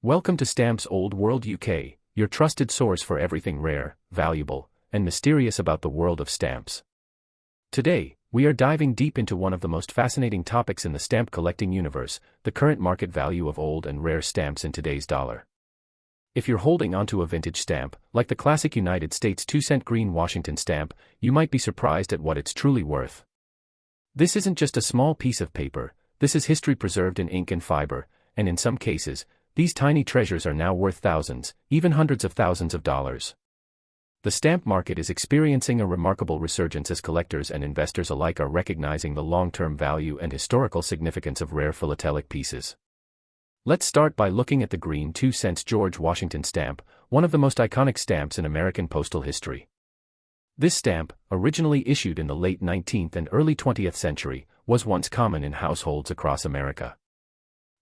Welcome to Stamps Old World UK, your trusted source for everything rare, valuable, and mysterious about the world of stamps. Today, we are diving deep into one of the most fascinating topics in the stamp collecting universe, the current market value of old and rare stamps in today's dollar. If you're holding onto a vintage stamp, like the classic United States 2-cent green Washington stamp, you might be surprised at what it's truly worth. This isn't just a small piece of paper, this is history preserved in ink and fiber, and in some cases, these tiny treasures are now worth thousands, even hundreds of thousands of dollars. The stamp market is experiencing a remarkable resurgence as collectors and investors alike are recognizing the long-term value and historical significance of rare philatelic pieces. Let's start by looking at the green 2-cent George Washington stamp, one of the most iconic stamps in American postal history. This stamp, originally issued in the late 19th and early 20th century, was once common in households across America.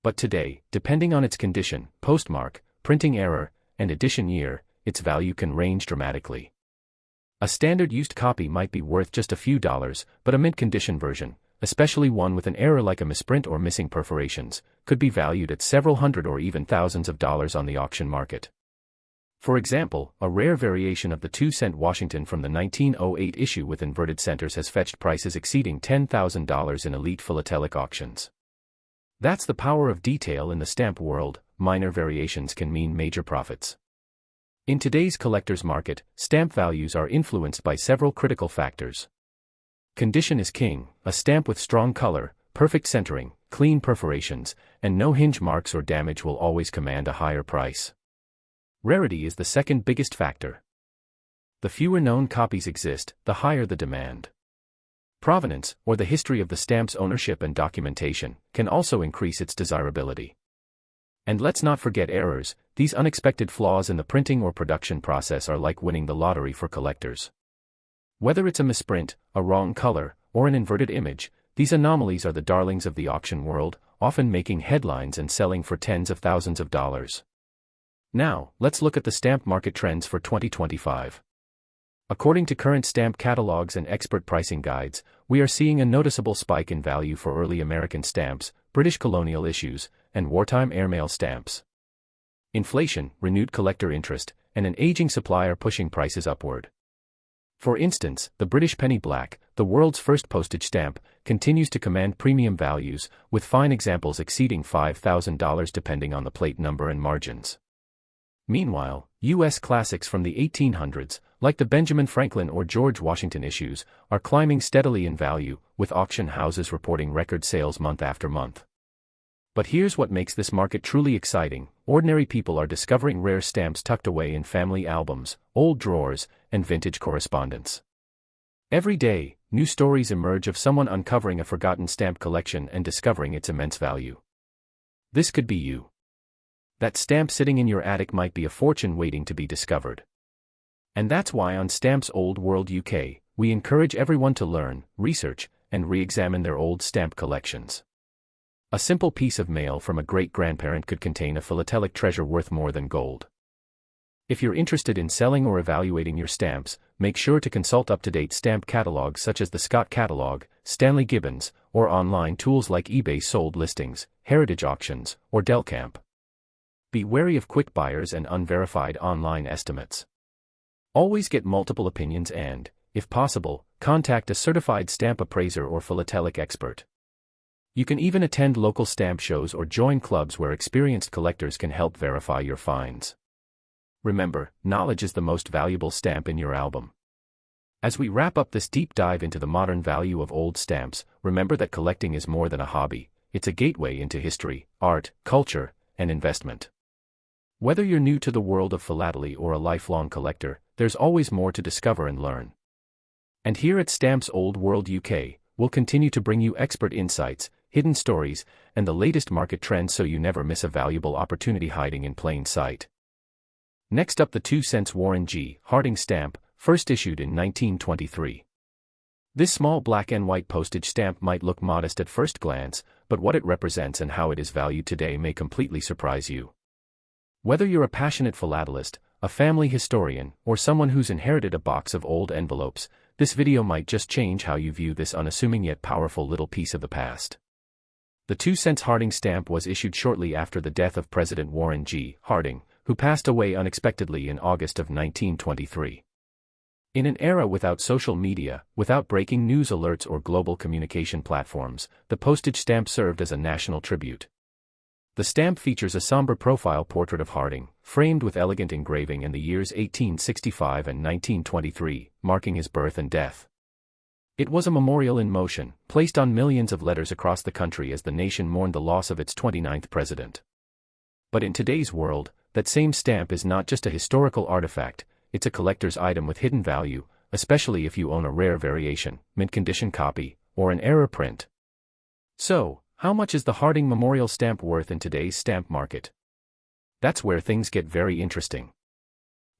But today, depending on its condition, postmark, printing error, and edition year, its value can range dramatically. A standard used copy might be worth just a few dollars, but a mint condition version, especially one with an error like a misprint or missing perforations, could be valued at several hundred or even thousands of dollars on the auction market. For example, a rare variation of the 2-cent Washington from the 1908 issue with inverted centers has fetched prices exceeding $10,000 in elite philatelic auctions. That's the power of detail in the stamp world. Minor variations can mean major profits. In today's collector's market, stamp values are influenced by several critical factors. Condition is king. A stamp with strong color, perfect centering, clean perforations, and no hinge marks or damage will always command a higher price. Rarity is the second biggest factor. The fewer known copies exist, the higher the demand. Provenance, or the history of the stamp's ownership and documentation, can also increase its desirability. And let's not forget errors. These unexpected flaws in the printing or production process are like winning the lottery for collectors. Whether it's a misprint, a wrong color, or an inverted image, these anomalies are the darlings of the auction world, often making headlines and selling for tens of thousands of dollars. Now, let's look at the stamp market trends for 2025. According to current stamp catalogs and expert pricing guides, we are seeing a noticeable spike in value for early American stamps, British colonial issues, and wartime airmail stamps. Inflation, renewed collector interest, and an aging supply are pushing prices upward. For instance, the British penny black, the world's first postage stamp, continues to command premium values, with fine examples exceeding $5,000 depending on the plate number and margins. Meanwhile, U.S. classics from the 1800s, like the Benjamin Franklin or George Washington issues, are climbing steadily in value, with auction houses reporting record sales month after month. But here's what makes this market truly exciting: ordinary people are discovering rare stamps tucked away in family albums, old drawers, and vintage correspondence. Every day, new stories emerge of someone uncovering a forgotten stamp collection and discovering its immense value. This could be you. That stamp sitting in your attic might be a fortune waiting to be discovered. And that's why on Stamps Old World UK, we encourage everyone to learn, research, and re-examine their old stamp collections. A simple piece of mail from a great-grandparent could contain a philatelic treasure worth more than gold. If you're interested in selling or evaluating your stamps, make sure to consult up-to-date stamp catalogs such as the Scott Catalog, Stanley Gibbons, or online tools like eBay sold listings, Heritage Auctions, or Delcamp. Be wary of quick buyers and unverified online estimates. Always get multiple opinions and, if possible, contact a certified stamp appraiser or philatelic expert. You can even attend local stamp shows or join clubs where experienced collectors can help verify your finds. Remember, knowledge is the most valuable stamp in your album. As we wrap up this deep dive into the modern value of old stamps, remember that collecting is more than a hobby. It's a gateway into history, art, culture, and investment. Whether you're new to the world of philately or a lifelong collector, there's always more to discover and learn. And here at Stamps Old World UK, we'll continue to bring you expert insights, hidden stories, and the latest market trends so you never miss a valuable opportunity hiding in plain sight. Next up, the 2-cent Warren G. Harding stamp, first issued in 1923. This small black and white postage stamp might look modest at first glance, but what it represents and how it is valued today may completely surprise you. Whether you're a passionate philatelist, a family historian, or someone who's inherited a box of old envelopes, this video might just change how you view this unassuming yet powerful little piece of the past. The 2-cent Harding stamp was issued shortly after the death of President Warren G. Harding, who passed away unexpectedly in August of 1923. In an era without social media, without breaking news alerts or global communication platforms, the postage stamp served as a national tribute. The stamp features a somber profile portrait of Harding, framed with elegant engraving in the years 1865 and 1923, marking his birth and death. It was a memorial in motion, placed on millions of letters across the country as the nation mourned the loss of its 29th president. But in today's world, that same stamp is not just a historical artifact, it's a collector's item with hidden value, especially if you own a rare variation, mint-condition copy, or an error print. So, how much is the Harding Memorial Stamp worth in today's stamp market? That's where things get very interesting.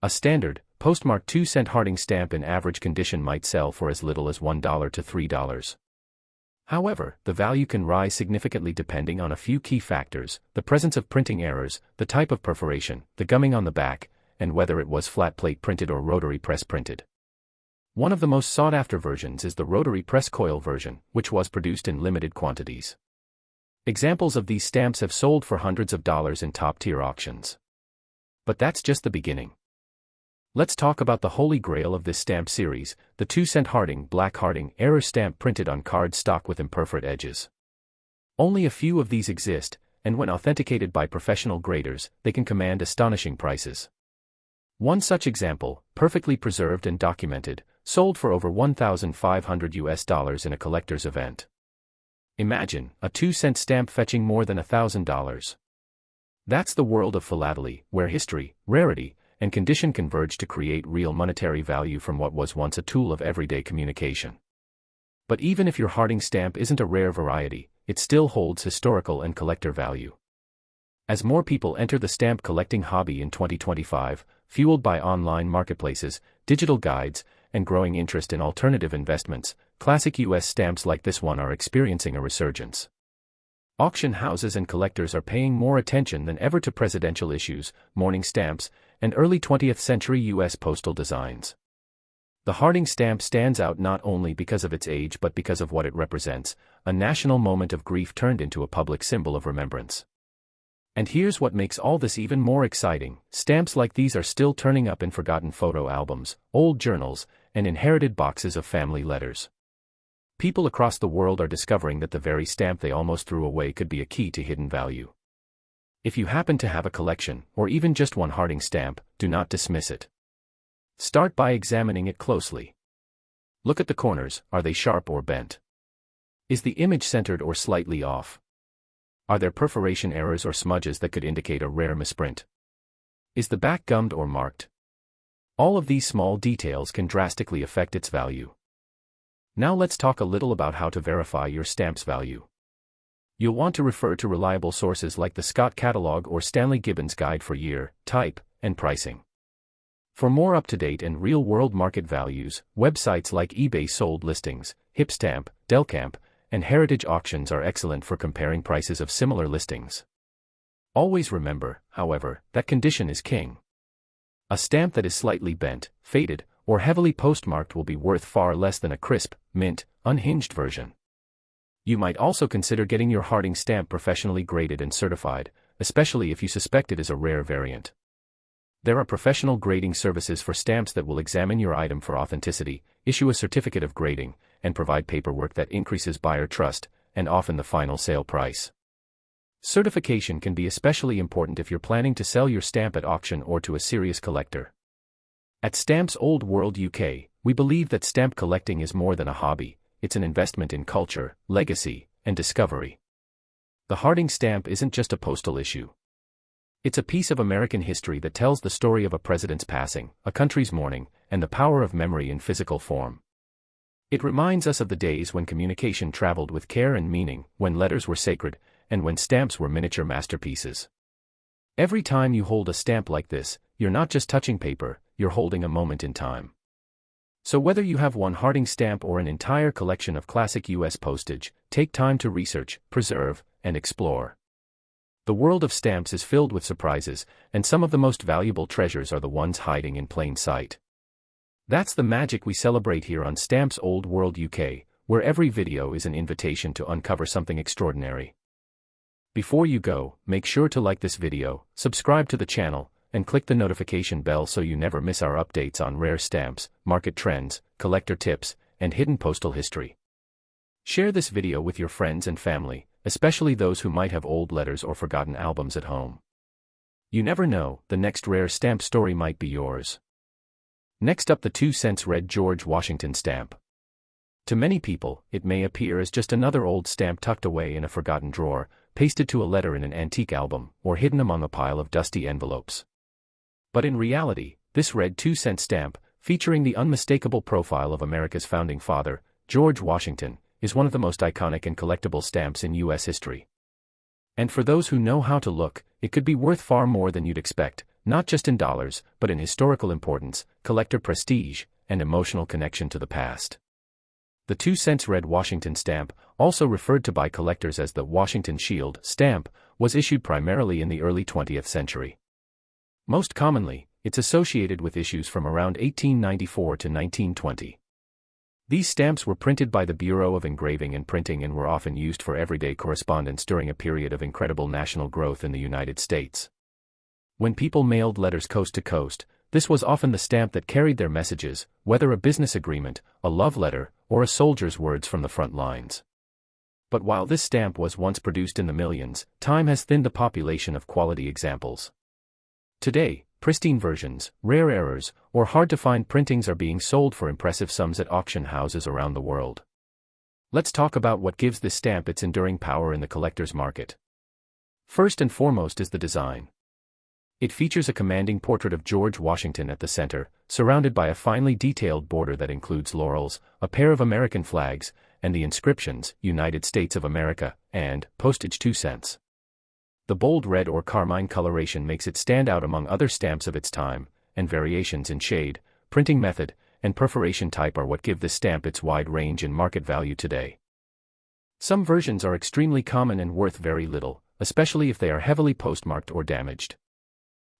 A standard, postmarked 2-cent Harding stamp in average condition might sell for as little as $1 to $3. However, the value can rise significantly depending on a few key factors: the presence of printing errors, the type of perforation, the gumming on the back, and whether it was flat plate printed or rotary press printed. One of the most sought-after versions is the rotary press coil version, which was produced in limited quantities. Examples of these stamps have sold for hundreds of dollars in top-tier auctions. But that's just the beginning. Let's talk about the holy grail of this stamp series, the 2-cent Harding Black Harding error stamp printed on card stock with imperforate edges. Only a few of these exist, and when authenticated by professional graders, they can command astonishing prices. One such example, perfectly preserved and documented, sold for over $1,500 in a collector's event. Imagine, a 2-cent stamp fetching more than $1,000. That's the world of philately, where history, rarity, and condition converge to create real monetary value from what was once a tool of everyday communication. But even if your Harding stamp isn't a rare variety, it still holds historical and collector value. As more people enter the stamp collecting hobby in 2025, fueled by online marketplaces, digital guides, and growing interest in alternative investments, classic U.S. stamps like this one are experiencing a resurgence. Auction houses and collectors are paying more attention than ever to presidential issues, mourning stamps, and early 20th century U.S. postal designs. The Harding stamp stands out not only because of its age but because of what it represents, a national moment of grief turned into a public symbol of remembrance. And here's what makes all this even more exciting: stamps like these are still turning up in forgotten photo albums, old journals, and inherited boxes of family letters. People across the world are discovering that the very stamp they almost threw away could be a key to hidden value. If you happen to have a collection, or even just one Harding stamp, do not dismiss it. Start by examining it closely. Look at the corners: are they sharp or bent? Is the image centered or slightly off? Are there perforation errors or smudges that could indicate a rare misprint? Is the back gummed or marked? All of these small details can drastically affect its value. Now let's talk a little about how to verify your stamp's value. You'll want to refer to reliable sources like the Scott Catalog or Stanley Gibbons Guide for year, type, and pricing. For more up-to-date and real-world market values, websites like eBay Sold Listings, Hipstamp, Delcamp, and Heritage Auctions are excellent for comparing prices of similar listings. Always remember, however, that condition is king. A stamp that is slightly bent, faded, or heavily postmarked will be worth far less than a crisp, mint, unhinged version. You might also consider getting your Harding stamp professionally graded and certified, especially if you suspect it is a rare variant. There are professional grading services for stamps that will examine your item for authenticity, issue a certificate of grading, and provide paperwork that increases buyer trust, and often the final sale price. Certification can be especially important if you're planning to sell your stamp at auction or to a serious collector. At Stamps Old World UK, we believe that stamp collecting is more than a hobby, it's an investment in culture, legacy, and discovery. The Harding stamp isn't just a postal issue. It's a piece of American history that tells the story of a president's passing, a country's mourning, and the power of memory in physical form. It reminds us of the days when communication traveled with care and meaning, when letters were sacred, and when stamps were miniature masterpieces. Every time you hold a stamp like this, you're not just touching paper, you're holding a moment in time. So whether you have one Harding stamp or an entire collection of classic U.S. postage, take time to research, preserve, and explore. The world of stamps is filled with surprises, and some of the most valuable treasures are the ones hiding in plain sight. That's the magic we celebrate here on Stamps Old World UK, where every video is an invitation to uncover something extraordinary. Before you go, make sure to like this video, subscribe to the channel, and click the notification bell so you never miss our updates on rare stamps, market trends, collector tips, and hidden postal history. Share this video with your friends and family, especially those who might have old letters or forgotten albums at home. You never know, the next rare stamp story might be yours. Next up, the 2-cent red George Washington stamp. To many people, it may appear as just another old stamp tucked away in a forgotten drawer, pasted to a letter in an antique album, or hidden among a pile of dusty envelopes. But in reality, this red 2-cent stamp, featuring the unmistakable profile of America's founding father, George Washington, is one of the most iconic and collectible stamps in U.S. history. And for those who know how to look, it could be worth far more than you'd expect, not just in dollars, but in historical importance, collector prestige, and emotional connection to the past. The 2-cent red Washington stamp, also referred to by collectors as the Washington Shield stamp, was issued primarily in the early 20th century. Most commonly, it's associated with issues from around 1894 to 1920. These stamps were printed by the Bureau of Engraving and Printing and were often used for everyday correspondence during a period of incredible national growth in the United States. When people mailed letters coast to coast, this was often the stamp that carried their messages, whether a business agreement, a love letter, or a soldier's words from the front lines. But while this stamp was once produced in the millions, time has thinned the population of quality examples. Today, pristine versions, rare errors, or hard-to-find printings are being sold for impressive sums at auction houses around the world. Let's talk about what gives this stamp its enduring power in the collector's market. First and foremost is the design. It features a commanding portrait of George Washington at the center, surrounded by a finely detailed border that includes laurels, a pair of American flags, and the inscriptions, United States of America, and postage 2 cents. The bold red or carmine coloration makes it stand out among other stamps of its time, and variations in shade, printing method, and perforation type are what give this stamp its wide range in market value today. Some versions are extremely common and worth very little, especially if they are heavily postmarked or damaged.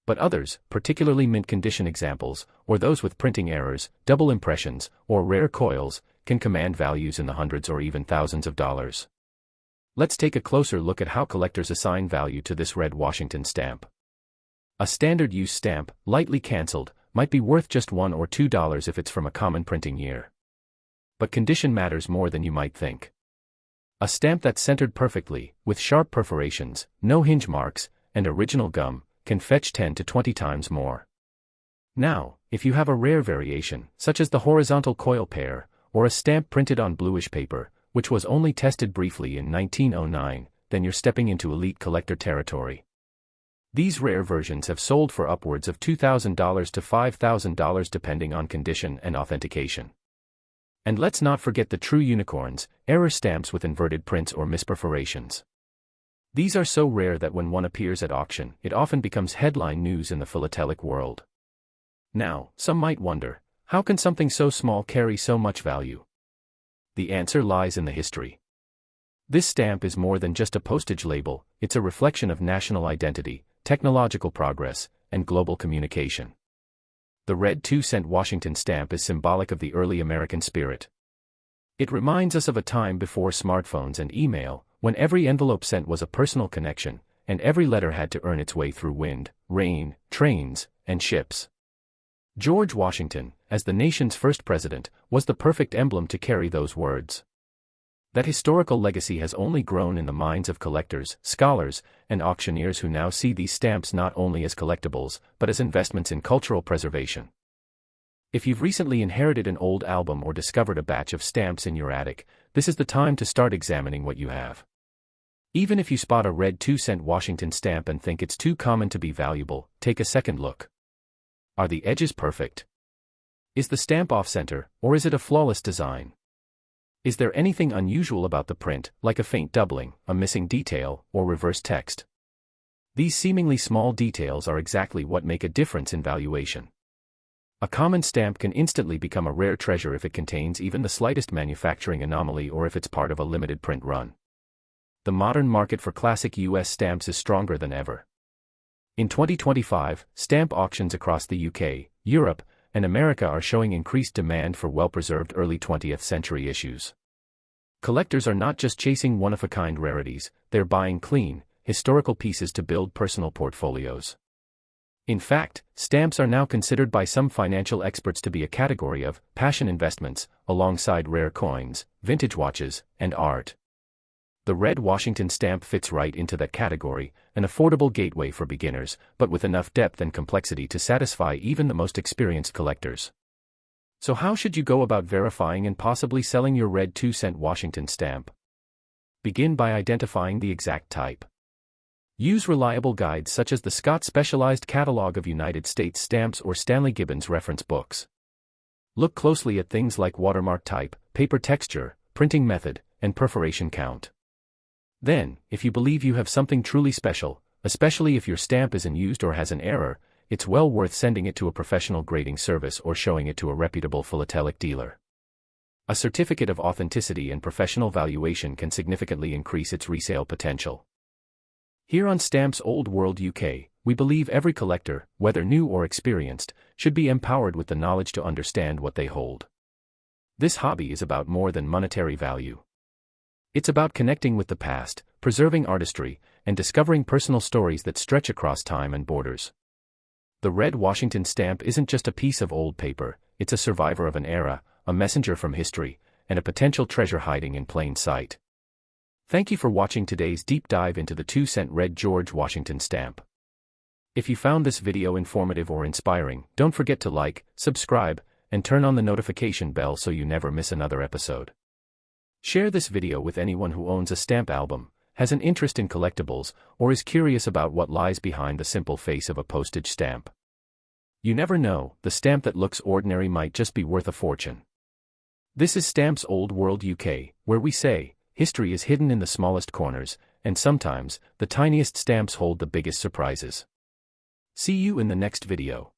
But others, particularly mint condition examples, or those with printing errors, double impressions, or rare coils, can command values in the hundreds or even thousands of dollars. Let's take a closer look at how collectors assign value to this red Washington stamp. A standard use stamp, lightly canceled, might be worth just $1 or $2 if it's from a common printing year. But condition matters more than you might think. A stamp that's centered perfectly, with sharp perforations, no hinge marks, and original gum, can fetch 10 to 20 times more. Now, if you have a rare variation, such as the horizontal coil pair, or a stamp printed on bluish paper, which was only tested briefly in 1909, then you're stepping into elite collector territory. These rare versions have sold for upwards of $2,000 to $5,000 depending on condition and authentication. And let's not forget the true unicorns, error stamps with inverted prints or misperforations. These are so rare that when one appears at auction, it often becomes headline news in the philatelic world. Now, some might wonder, how can something so small carry so much value? The answer lies in the history. This stamp is more than just a postage label, it's a reflection of national identity, technological progress, and global communication. The red 2-cent Washington stamp is symbolic of the early American spirit. It reminds us of a time before smartphones and email, when every envelope sent was a personal connection, and every letter had to earn its way through wind, rain, trains, and ships. George Washington, as the nation's first president, was the perfect emblem to carry those words. That historical legacy has only grown in the minds of collectors, scholars, and auctioneers who now see these stamps not only as collectibles, but as investments in cultural preservation. If you've recently inherited an old album or discovered a batch of stamps in your attic, this is the time to start examining what you have. Even if you spot a red 2-cent Washington stamp and think it's too common to be valuable, take a second look. Are the edges perfect? Is the stamp off-center, or is it a flawless design? Is there anything unusual about the print, like a faint doubling, a missing detail, or reverse text? These seemingly small details are exactly what make a difference in valuation. A common stamp can instantly become a rare treasure if it contains even the slightest manufacturing anomaly or if it's part of a limited print run. The modern market for classic U.S. stamps is stronger than ever. In 2025, stamp auctions across the UK, Europe, and America are showing increased demand for well-preserved early 20th century issues. Collectors are not just chasing one-of-a-kind rarities, they're buying clean, historical pieces to build personal portfolios. In fact, stamps are now considered by some financial experts to be a category of passion investments, alongside rare coins, vintage watches, and art. The red Washington stamp fits right into that category, an affordable gateway for beginners, but with enough depth and complexity to satisfy even the most experienced collectors. So how should you go about verifying and possibly selling your red 2-cent Washington stamp? Begin by identifying the exact type. Use reliable guides such as the Scott Specialized Catalog of United States Stamps or Stanley Gibbons reference books. Look closely at things like watermark type, paper texture, printing method, and perforation count. Then, if you believe you have something truly special, especially if your stamp isn't used or has an error, it's well worth sending it to a professional grading service or showing it to a reputable philatelic dealer. A certificate of authenticity and professional valuation can significantly increase its resale potential. Here on Stamps Old World UK, we believe every collector, whether new or experienced, should be empowered with the knowledge to understand what they hold. This hobby is about more than monetary value. It's about connecting with the past, preserving artistry, and discovering personal stories that stretch across time and borders. The red Washington stamp isn't just a piece of old paper, it's a survivor of an era, a messenger from history, and a potential treasure hiding in plain sight. Thank you for watching today's deep dive into the 2-cent red George Washington stamp. If you found this video informative or inspiring, don't forget to like, subscribe, and turn on the notification bell so you never miss another episode. Share this video with anyone who owns a stamp album, has an interest in collectibles, or is curious about what lies behind the simple face of a postage stamp. You never know, the stamp that looks ordinary might just be worth a fortune. This is Stamps Old World UK, where we say, history is hidden in the smallest corners, and sometimes, the tiniest stamps hold the biggest surprises. See you in the next video.